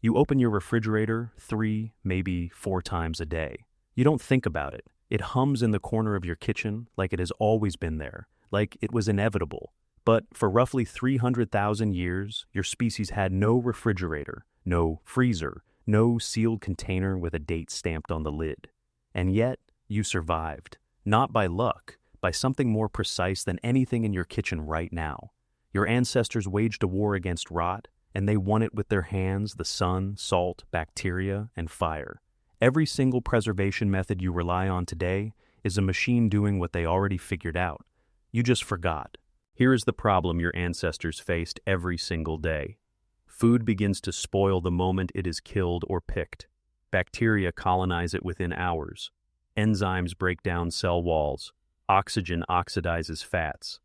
You open your refrigerator 3, maybe 4 times a day. You don't think about it. It hums in the corner of your kitchen like it has always been there, like it was inevitable. But for roughly 300,000 years, your species had no refrigerator, no freezer, no sealed container with a date stamped on the lid. And yet, you survived. Not by luck, by something more precise than anything in your kitchen right now. Your ancestors waged a war against rot, and they won it with their hands, the sun, salt, bacteria, and fire. Every single preservation method you rely on today is a machine doing what they already figured out. You just forgot. Here is the problem your ancestors faced every single day. Food begins to spoil the moment it is killed or picked. Bacteria colonize it within hours. Enzymes break down cell walls. Oxygen oxidizes fats.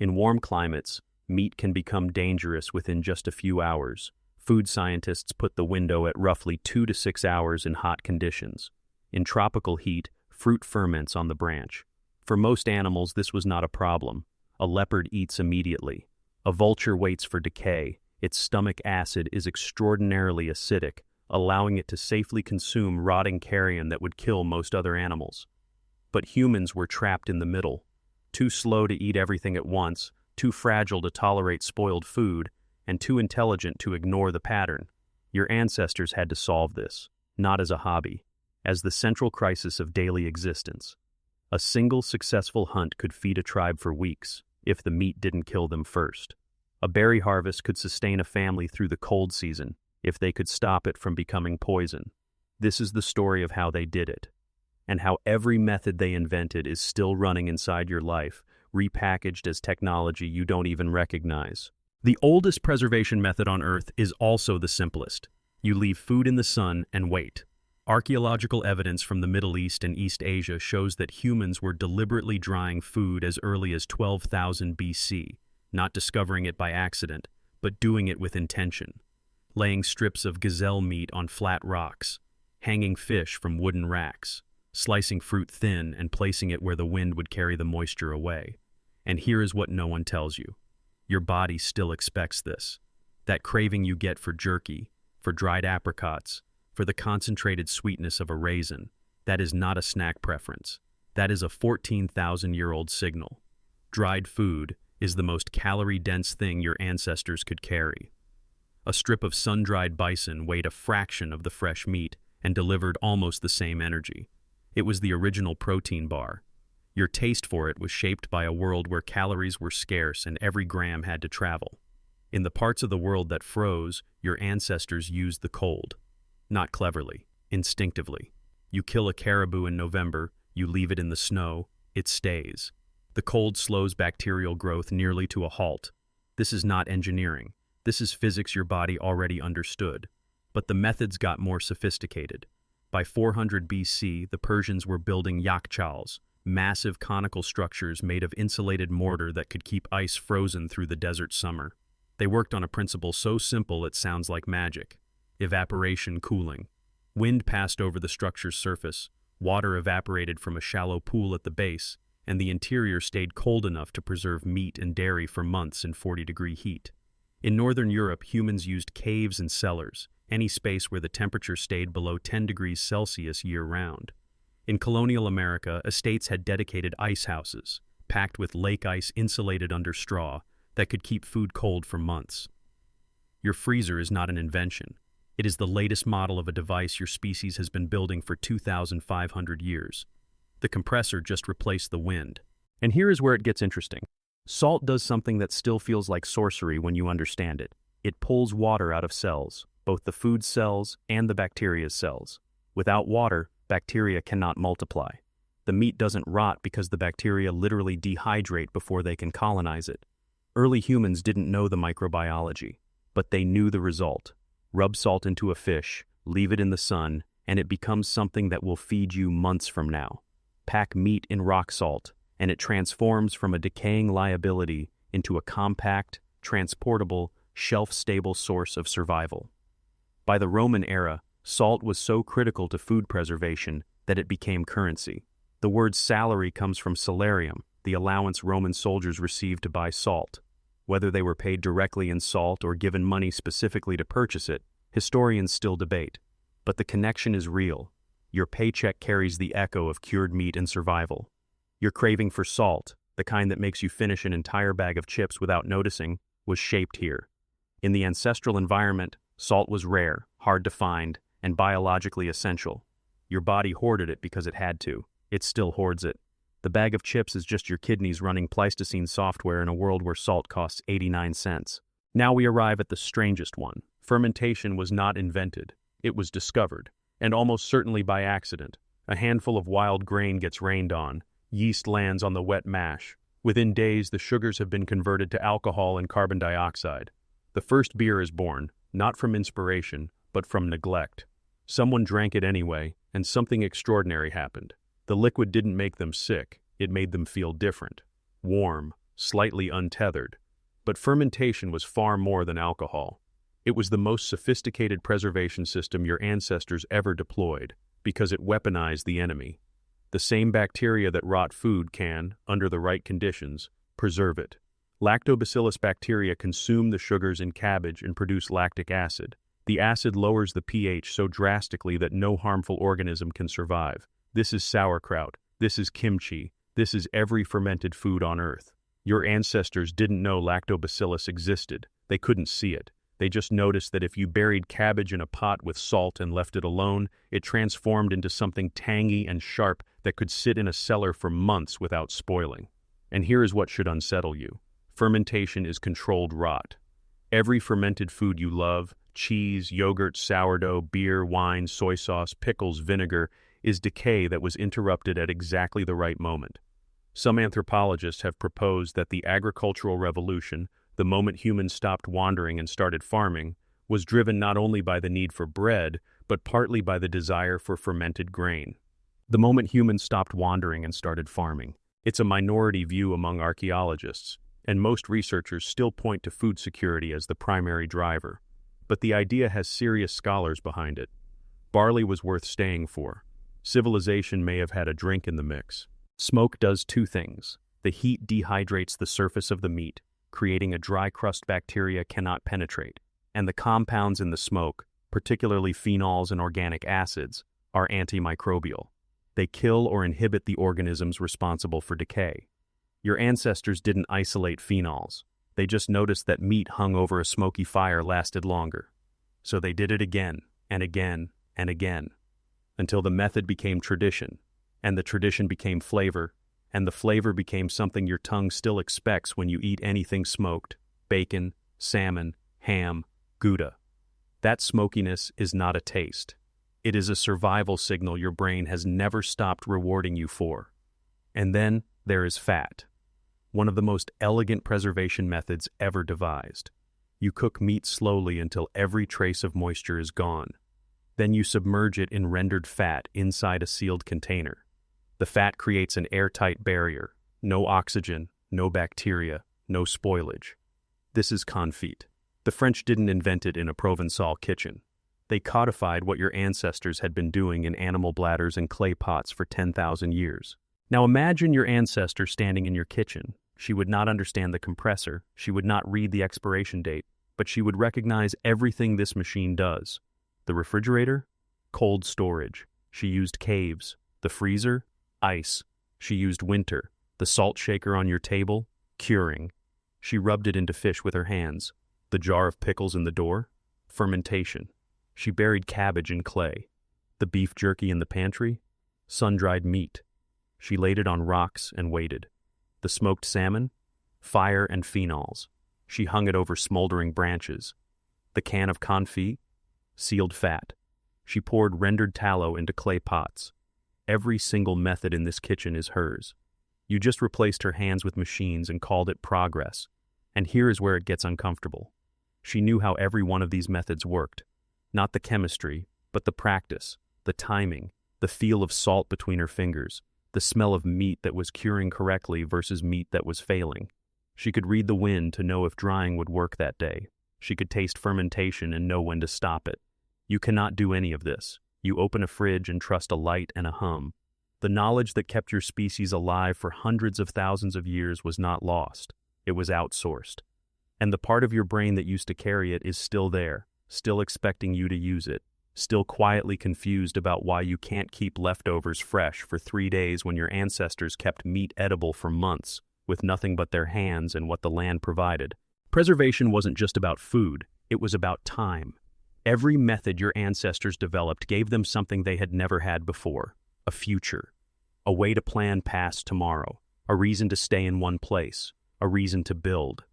In warm climates, meat can become dangerous within just a few hours. Food scientists put the window at roughly 2 to 6 hours in hot conditions. In tropical heat, fruit ferments on the branch. For most animals, this was not a problem. A leopard eats immediately. A vulture waits for decay. Its stomach acid is extraordinarily acidic, allowing it to safely consume rotting carrion that would kill most other animals. But humans were trapped in the middle. Too slow to eat everything at once, too fragile to tolerate spoiled food, and too intelligent to ignore the pattern. Your ancestors had to solve this, not as a hobby, as the central crisis of daily existence. A single successful hunt could feed a tribe for weeks, if the meat didn't kill them first. A berry harvest could sustain a family through the cold season, if they could stop it from becoming poison. This is the story of how they did it, and how every method they invented is still running inside your life, repackaged as technology you don't even recognize. The oldest preservation method on Earth is also the simplest. You leave food in the sun and wait. Archaeological evidence from the Middle East and East Asia shows that humans were deliberately drying food as early as 12,000 BC, not discovering it by accident, but doing it with intention. Laying strips of gazelle meat on flat rocks, hanging fish from wooden racks, slicing fruit thin and placing it where the wind would carry the moisture away. And here is what no one tells you. Your body still expects this. That craving you get for jerky, for dried apricots, for the concentrated sweetness of a raisin, that is not a snack preference. That is a 14,000-year-old signal. Dried food is the most calorie-dense thing your ancestors could carry. A strip of sun-dried bison weighed a fraction of the fresh meat and delivered almost the same energy. It was the original protein bar. Your taste for it was shaped by a world where calories were scarce and every gram had to travel. In the parts of the world that froze, your ancestors used the cold. Not cleverly, instinctively. You kill a caribou in November, you leave it in the snow, it stays. The cold slows bacterial growth nearly to a halt. This is not engineering. This is physics your body already understood. But the methods got more sophisticated. By 400 BC, the Persians were building Yakhchals, massive conical structures made of insulated mortar that could keep ice frozen through the desert summer. They worked on a principle so simple it sounds like magic. Evaporation cooling. Wind passed over the structure's surface, water evaporated from a shallow pool at the base, and the interior stayed cold enough to preserve meat and dairy for months in 40-degree heat. In Northern Europe, humans used caves and cellars, any space where the temperature stayed below 10 degrees Celsius year-round. In colonial America, estates had dedicated ice houses, packed with lake ice insulated under straw, that could keep food cold for months. Your freezer is not an invention. It is the latest model of a device your species has been building for 2,500 years. The compressor just replaced the wind. And here is where it gets interesting. Salt does something that still feels like sorcery when you understand it. It pulls water out of cells, both the food cells and the bacteria's cells. Without water, bacteria cannot multiply. The meat doesn't rot because the bacteria literally dehydrate before they can colonize it. Early humans didn't know the microbiology, but they knew the result. Rub salt into a fish, leave it in the sun, and it becomes something that will feed you months from now. Pack meat in rock salt, and it transforms from a decaying liability into a compact, transportable, shelf-stable source of survival. By the Roman era, salt was so critical to food preservation that it became currency. The word salary comes from salarium, the allowance Roman soldiers received to buy salt. Whether they were paid directly in salt or given money specifically to purchase it, Historians still debate, but the connection is real. Your paycheck carries the echo of cured meat and survival. Your craving for salt, the kind that makes you finish an entire bag of chips without noticing, was shaped here. In the ancestral environment, salt was rare, hard to find, and biologically essential. Your body hoarded it because it had to. It still hoards it. The bag of chips is just your kidneys running Pleistocene software in a world where salt costs 89 cents. Now we arrive at the strangest one. Fermentation was not invented. It was discovered, and almost certainly by accident. A handful of wild grain gets rained on. Yeast lands on the wet mash. Within days, the sugars have been converted to alcohol and carbon dioxide. The first beer is born, not from inspiration, but from neglect. Someone drank it anyway, and something extraordinary happened. The liquid didn't make them sick, it made them feel different. Warm, slightly untethered. But fermentation was far more than alcohol. It was the most sophisticated preservation system your ancestors ever deployed, because it weaponized the enemy. The same bacteria that rot food can, under the right conditions, preserve it. Lactobacillus bacteria consume the sugars in cabbage and produce lactic acid. The acid lowers the pH so drastically that no harmful organism can survive. This is sauerkraut. This is kimchi. This is every fermented food on Earth. Your ancestors didn't know lactobacillus existed. They couldn't see it. They just noticed that if you buried cabbage in a pot with salt and left it alone, it transformed into something tangy and sharp that could sit in a cellar for months without spoiling. And here is what should unsettle you. Fermentation is controlled rot. Every fermented food you love, cheese, yogurt, sourdough, beer, wine, soy sauce, pickles, vinegar, is decay that was interrupted at exactly the right moment. Some anthropologists have proposed that the agricultural revolution, the moment humans stopped wandering and started farming, was driven not only by the need for bread, but partly by the desire for fermented grain. The moment humans stopped wandering and started farming. It's a minority view among archaeologists, and most researchers still point to food security as the primary driver. But the idea has serious scholars behind it. Barley was worth staying for. Civilization may have had a drink in the mix. Smoke does two things. The heat dehydrates the surface of the meat, creating a dry crust bacteria cannot penetrate, and the compounds in the smoke, particularly phenols and organic acids, are antimicrobial. They kill or inhibit the organisms responsible for decay. Your ancestors didn't isolate phenols. They just noticed that meat hung over a smoky fire lasted longer. So they did it again, and again, and again, until the method became tradition, and the tradition became flavor, and the flavor became something your tongue still expects when you eat anything smoked: bacon, salmon, ham, Gouda. That smokiness is not a taste. It is a survival signal your brain has never stopped rewarding you for. And then there is fat, one of the most elegant preservation methods ever devised. You cook meat slowly until every trace of moisture is gone. Then you submerge it in rendered fat inside a sealed container. The fat creates an airtight barrier. No oxygen, no bacteria, no spoilage. This is confit. The French didn't invent it in a Provençal kitchen. They codified what your ancestors had been doing in animal bladders and clay pots for 10,000 years. Now imagine your ancestor standing in your kitchen. She would not understand the compressor, she would not read the expiration date, but she would recognize everything this machine does. The refrigerator? Cold storage. She used caves. The freezer? Ice. She used winter. The salt shaker on your table? Curing. She rubbed it into fish with her hands. The jar of pickles in the door? Fermentation. She buried cabbage in clay. The beef jerky in the pantry? Sun-dried meat. She laid it on rocks and waited. The smoked salmon? Fire and phenols. She hung it over smoldering branches. The can of confit? Sealed fat. She poured rendered tallow into clay pots. Every single method in this kitchen is hers. You just replaced her hands with machines and called it progress. And here is where it gets uncomfortable. She knew how every one of these methods worked. Not the chemistry, but the practice, the timing, the feel of salt between her fingers, the smell of meat that was curing correctly versus meat that was failing. She could read the wind to know if drying would work that day. She could taste fermentation and know when to stop it. You cannot do any of this. You open a fridge and trust a light and a hum. The knowledge that kept your species alive for hundreds of thousands of years was not lost. It was outsourced. And the part of your brain that used to carry it is still there, still expecting you to use it, still quietly confused about why you can't keep leftovers fresh for 3 days when your ancestors kept meat edible for months, with nothing but their hands and what the land provided. Preservation wasn't just about food, it was about time. Every method your ancestors developed gave them something they had never had before: a future, a way to plan past tomorrow, a reason to stay in one place, a reason to build.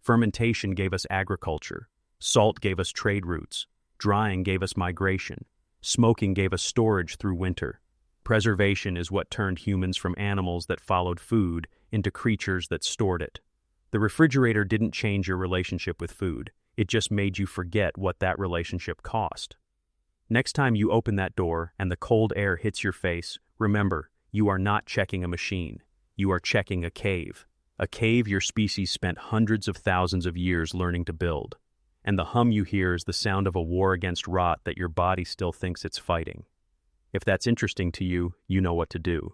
Fermentation gave us agriculture, salt gave us trade routes, drying gave us migration, smoking gave us storage through winter. Preservation is what turned humans from animals that followed food into creatures that stored it. The refrigerator didn't change your relationship with food, it just made you forget what that relationship cost. Next time you open that door and the cold air hits your face, remember, you are not checking a machine. You are checking a cave your species spent hundreds of thousands of years learning to build. And the hum you hear is the sound of a war against rot that your body still thinks it's fighting. If that's interesting to you, you know what to do.